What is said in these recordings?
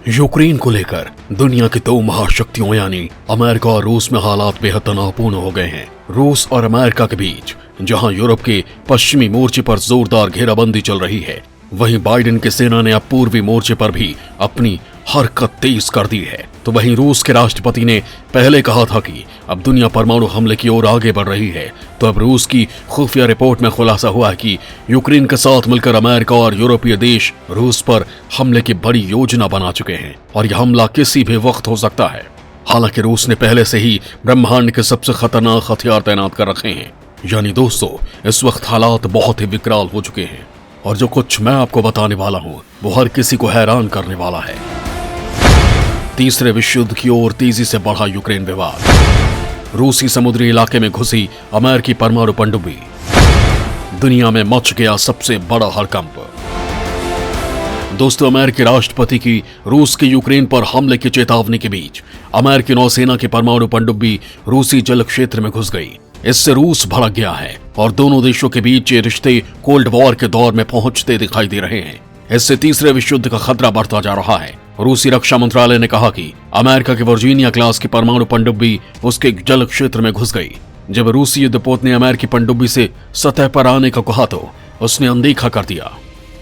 Ukraine को लेकर दुनिया की दो महाशक्तियों यानी अमेरिका और रूस में हालात बेहद तनावपूर्ण हो गए हैं। रूस और अमेरिका के बीच जहां यूरोप के पश्चिमी मोर्चे पर जोरदार घेराबंदी चल रही है, वहीं बाइडेन की सेना ने अब पूर्वी मोर्चे पर भी अपनी हरकत तेज कर दी है। तो वहीं रूस के राष्ट्रपति ने पहले कहा था कि अब दुनिया परमाणु हमले की ओर आगे बढ़ रही है, तो अब रूस की खुफिया रिपोर्ट में खुलासा हुआ है कि यूक्रेन के साथ मिलकर अमेरिका और यूरोपीय देश रूस पर हमले की बड़ी योजना बना चुके हैं और यह हमला किसी भी वक्त हो सकता है। हालांकि रूस ने पहले से ही ब्रह्मांड के सबसे खतरनाक हथियार तैनात कर रखे हैं। यानी दोस्तों, इस वक्त हालात बहुत ही विकराल हो चुके हैं और जो कुछ मैं आपको बताने वाला हूं वो हर किसी को हैरान करने वाला है। तीसरे विश्व युद्ध की ओर तेजी से बढ़ा यूक्रेन विवाद। रूसी समुद्री इलाके में घुसी अमेरिकी परमाणु पनडुब्बी। दुनिया में मच गया सबसे बड़ा हड़कंप। दोस्तों, अमेरिकी राष्ट्रपति की रूस के यूक्रेन पर हमले की चेतावनी के बीच अमेरिकी नौसेना की परमाणु पनडुब्बी रूसी जल क्षेत्र में घुस गई। इससे रूस भड़क गया है और दोनों देशों के बीच ये रिश्ते कोल्ड वॉर के दौर में पहुंचते दिखाई दे रहे हैं। इससे तीसरे विश्व युद्ध का खतरा बढ़ता जा रहा है। रूसी रक्षा मंत्रालय ने कहा कि अमेरिका की वर्जीनिया क्लास की परमाणु पनडुब्बी उसके जल क्षेत्र में घुस गई। जब रूसी युद्धपोत ने अमेरिकी पनडुब्बी से सतह पर आने का कहा तो उसने अनदेखा कर दिया।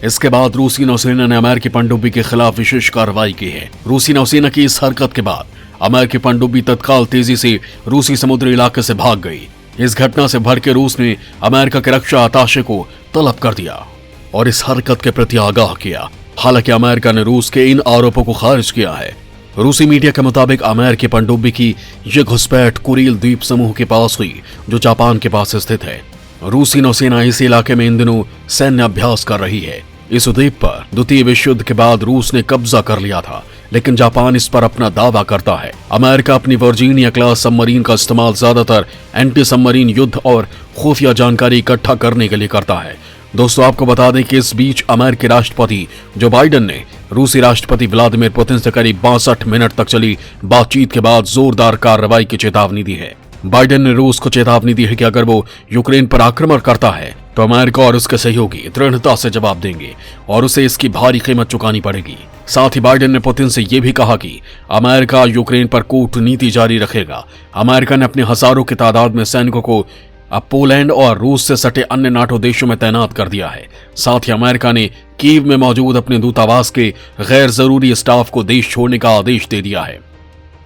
इसके बाद रूसी नौसेना ने अमेरिकी पनडुब्बी के खिलाफ विशेष कार्रवाई की है। रूसी नौसेना की इस हरकत के बाद अमेरिकी पनडुब्बी तत्काल तेजी से रूसी समुद्री इलाके से भाग गई। इस घटना से भड़के रूस ने अमेरिका के रक्षा अताशे को तलब कर दिया और इस हरकत के प्रति आगाह किया। हालांकि अमेरिका ने रूस के इन आरोपों को खारिज किया है। रूसी मीडिया के मुताबिक अमेरिकी पनडुब्बी की यह घुसपैठ कुरील द्वीप समूह के पास हुई, जो जापान के पास स्थित है। रूसी नौसेना इस इलाके में इन दिनों सैन्य अभ्यास कर रही है। इस द्वीप पर द्वितीय विश्व युद्ध के बाद रूस ने कब्जा कर लिया था, लेकिन जापान इस पर अपना दावा करता है। अमेरिका अपनी वर्जीनिया क्लास सबमरीन का इस्तेमाल ज्यादातर एंटी सबमरीन युद्ध और खुफिया जानकारी इकट्ठा करने के लिए करता है। दोस्तों, आपको बता दें कि इस बीच अमेरिकी राष्ट्रपति जो बाइडेन ने रूसी राष्ट्रपति व्लादिमीर पुतिन से करीब 62 मिनट तक चली बातचीत के बाद जोरदार कार्रवाई की चेतावनी दी है। बाइडेन ने रूस को चेतावनी दी है कि अगर वो यूक्रेन पर आक्रमण करता है तो अमेरिका और उसके सहयोगी दृढ़ता से जवाब देंगे और उसे इसकी भारी कीमत चुकानी पड़ेगी। साथ ही बाइडेन ने पुतिन से यह भी कहा कि अमेरिका यूक्रेन पर कूटनीति जारी रखेगा। अमेरिका ने अपने हजारों की तादाद में सैनिकों को अब पोलैंड और रूस से सटे अन्य नाटो देशों में तैनात कर दिया है। साथ ही अमेरिका ने कीव में मौजूद अपने दूतावास के गैर जरूरी स्टाफ को देश छोड़ने का आदेश दे दिया है।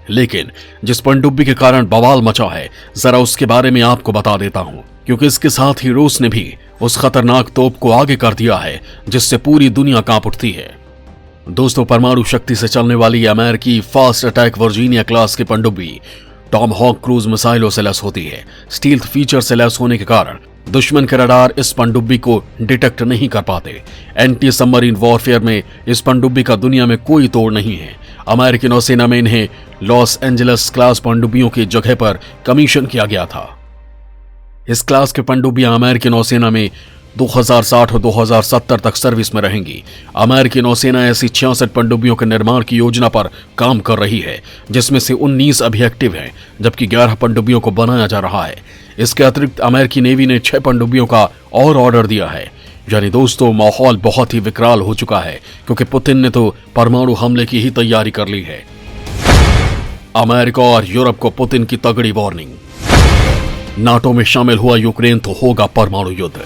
लेकिन जिस पनडुब्बी के कारण बवाल मचा है, जरा उसके बारे में आपको बता देता हूं, क्योंकि इसके साथ ही रूस ने भी उस खतरनाक तोप को आगे कर दिया है जिससे पूरी दुनिया कांप उठती है। दोस्तों, परमाणु शक्ति से चलने वाली अमेरिकी फास्ट अटैक वर्जीनिया क्लास की पनडुब्बी टॉम हॉक क्रूज मिसाइलों से लैस होती है। स्टील्थ फीचर से लैस होने के कारण दुश्मन के रडार इस पनडुब्बी को डिटेक्ट नहीं कर पाते। एंटी सबमरीन वॉरफेयर में इस पनडुब्बी का दुनिया में कोई तोड़ नहीं है। अमेरिकी नौसेना में इन्हें लॉस एंजलिस क्लास पनडुब्बियों की जगह पर कमीशन किया गया था। इस क्लास के पनडुब्बियां अमेरिकी नौसेना में 2060 और 2070 तक सर्विस में रहेंगी। अमेरिकी नौसेना ऐसी 66 पनडुब्बियों के निर्माण की योजना पर काम कर रही है, जिसमें से 19 अभी एक्टिव हैं, जबकि 11 पनडुब्बियों को बनाया जा रहा है। इसके अतिरिक्त अमेरिकी नेवी ने 6 पनडुब्बियों का और ऑर्डर दिया है। यानी दोस्तों, माहौल बहुत ही विकराल हो चुका है, क्योंकि पुतिन ने तो परमाणु हमले की ही तैयारी कर ली है। अमेरिका और यूरोप को पुतिन की तगड़ी वार्निंग। नाटो में शामिल हुआ यूक्रेन तो होगा परमाणु युद्ध।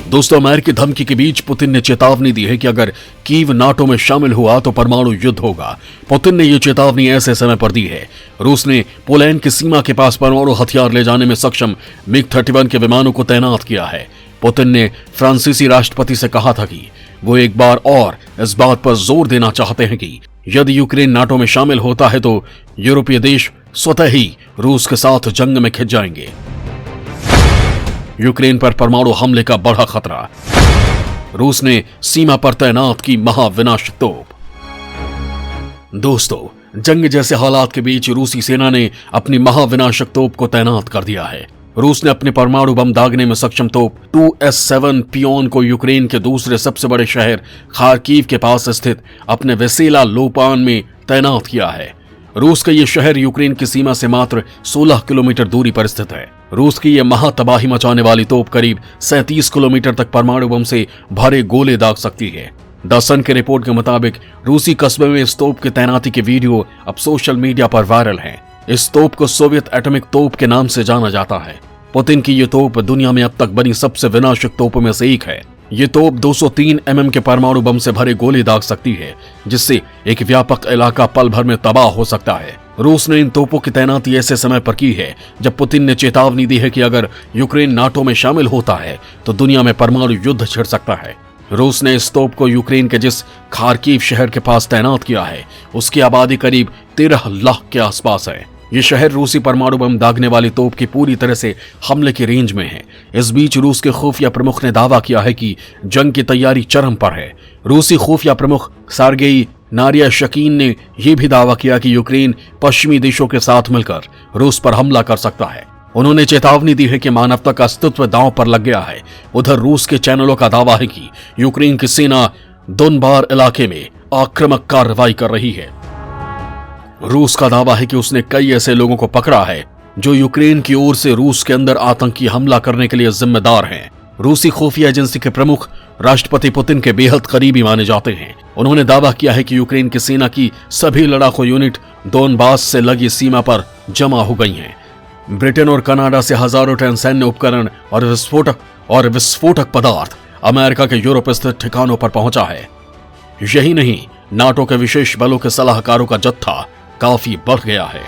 दोस्तों, अमेरिकी धमकी के बीच पुतिन ने चेतावनी दी है कि अगर कीव नाटो में शामिल हुआ तो परमाणु युद्ध होगा। पुतिन ने यह चेतावनी ऐसे समय पर दी है। रूस ने पोलैंड की सीमा के पास परमाणु हथियार ले जाने में सक्षम मिग-31 के विमानों को तैनात किया है। पुतिन ने फ्रांसीसी राष्ट्रपति से कहा था कि वो एक बार और इस बात पर जोर देना चाहते हैं कि यदि यूक्रेन नाटो में शामिल होता है तो यूरोपीय देश स्वतः ही रूस के साथ जंग में खिंच जाएंगे। यूक्रेन पर परमाणु हमले का बढ़ा खतरा। रूस ने सीमा पर तैनात की महाविनाशक तोप। दोस्तों, जंग जैसे हालात के बीच रूसी सेना ने अपनी महाविनाशक तोप को तैनात कर दिया है। रूस ने अपने परमाणु बम दागने में सक्षम तोप 2S7 पियोन को यूक्रेन के दूसरे सबसे बड़े शहर खार्किव के पास स्थित अपने वेसेला लोपान में तैनात किया है। रूस का यह शहर यूक्रेन की सीमा से मात्र 16 किलोमीटर दूरी पर स्थित है। रूस की यह महातबाही मचाने वाली तोप करीब 37 किलोमीटर तक परमाणु बम से भरे गोले दाग सकती है। द सन की रिपोर्ट के मुताबिक रूसी कस्बे में इस तोप की तैनाती की वीडियो अब सोशल मीडिया पर वायरल है। इस तोप को सोवियत एटॉमिक तोप के नाम से जाना जाता है। पुतिन की ये तोप दुनिया में अब तक बनी सबसे विनाशक तोपों में से एक है। ये तोप 203 mm के परमाणु बम से भरे गोले दाग सकती है, जिससे एक व्यापक इलाका पल भर में तबाह हो सकता है। रूस ने इन तोपों की तैनाती ऐसे समय पर की है जब पुतिन ने चेतावनी दी है कि अगर यूक्रेन नाटो में शामिल होता है तो दुनिया में परमाणु युद्ध छिड़ सकता है। रूस ने इस तोप को यूक्रेन के जिस खार्किव शहर के पास तैनात किया है, उसकी आबादी करीब 13 लाख के आसपास है। ये शहर रूसी परमाणु बम दागने वाली तोप की पूरी तरह से हमले की रेंज में है। इस बीच रूस के खुफिया प्रमुख ने दावा किया है कि जंग की तैयारी चरम पर है। रूसी खुफिया प्रमुख सर्गेई नारियाशकीन ने यह भी दावा किया कि यूक्रेन पश्चिमी देशों के साथ मिलकर रूस पर हमला कर सकता है। उन्होंने चेतावनी दी है कि मानवता का अस्तित्व दांव पर लग गया है। उधर रूस के चैनलों का दावा है कि यूक्रेन की सेना दोनबार इलाके में आक्रामक कार्रवाई कर रही है। रूस का दावा है कि उसने कई ऐसे लोगों को पकड़ा है जो यूक्रेन की ओर से रूस के अंदर आतंकी हमला करने के लिए जिम्मेदार हैं। रूसी खुफिया एजेंसी के प्रमुख राष्ट्रपति पुतिन के बेहद करीबी माने जाते हैं। उन्होंने दावा किया है कि यूक्रेन की सेना की सभी लड़ाकू यूनिट दोनबास से लगी सीमा पर जमा हो गई हैं। ब्रिटेन और कनाडा से हजारों टन सैन्य उपकरण और विस्फोटक पदार्थ अमेरिका के यूरोप स्थित ठिकानों पर पहुंचा है। यही नहीं, नाटो के विशेष बलों के सलाहकारों का जत्था काफी बढ़ गया है।